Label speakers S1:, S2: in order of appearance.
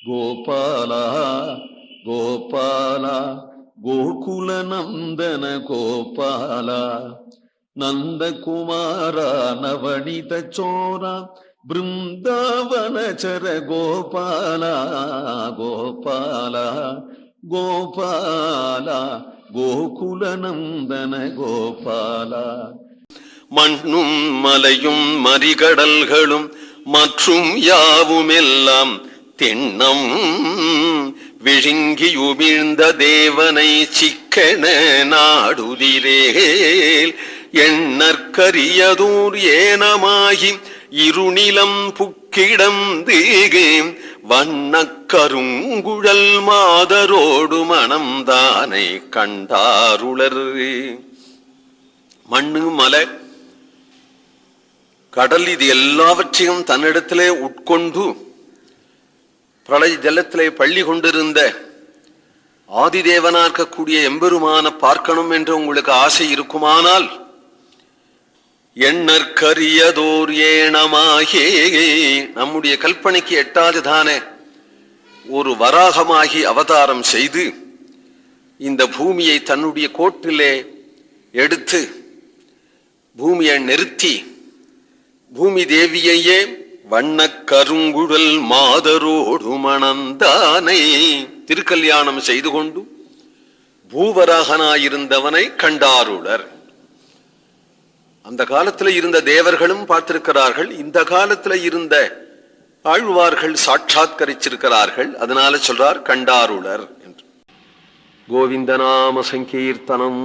S1: கோபால கோபால கோகுல நந்தன கோபால நந்தகுமார நவனித சோர பிருந்தாவனச்சர கோபால கோபால கோபால கோகுல நந்தன கோபால. மண்ணும் மலையும் மறிகடல்களும் மற்றும் யாவுமெல்லாம் திண்ணம் விழுங்கியுமிழ்ந்த தேவனை சிக்கன நாடுதிரேல் எண்ணற்கரியதூர் ஏனமாகி இருநிலம் புக்கிடந்து வண்ணக்கருங்குழல் மாதரோடு மணம்தானை கண்டாருளர். மண்ணு மலை கடல் இது எல்லாவற்றையும் தன்னிடத்திலே உட்கொண்டு பிரளய ஜலத்திலே பள்ளி கொண்டிருந்த ஆதிதேவனாக்கக்கூடிய எம்பெருமான பார்க்கணும் என்று உங்களுக்கு ஆசை இருக்குமானால் எண்ணற்கரியதோர் ஏனமாகே நம்முடைய கல்பனைக்கு எட்டாதுதானே ஒரு வராகமாகி அவதாரம் செய்து இந்த பூமியை தன்னுடைய கோட்டிலே எடுத்து பூமியை நிறுத்தி பூமி தேவியையே வண்ணக் கருங்குழல் மாதரோடு மணந்தானை திருக்கல்யாணம் செய்து கொண்டு பூவராகனாயிருந்தவனை கண்டாருளர். அந்த காலத்துல இருந்த தேவர்களும் பார்த்திருக்கிறார்கள், இந்த காலத்துல இருந்த ஆழ்வார்கள் சாட்சாத்கரிச்சிருக்கிறார்கள். அதனால சொல்றார் கண்டாருளர் என்று. கோவிந்த நாம சங்கீர்த்தனம்.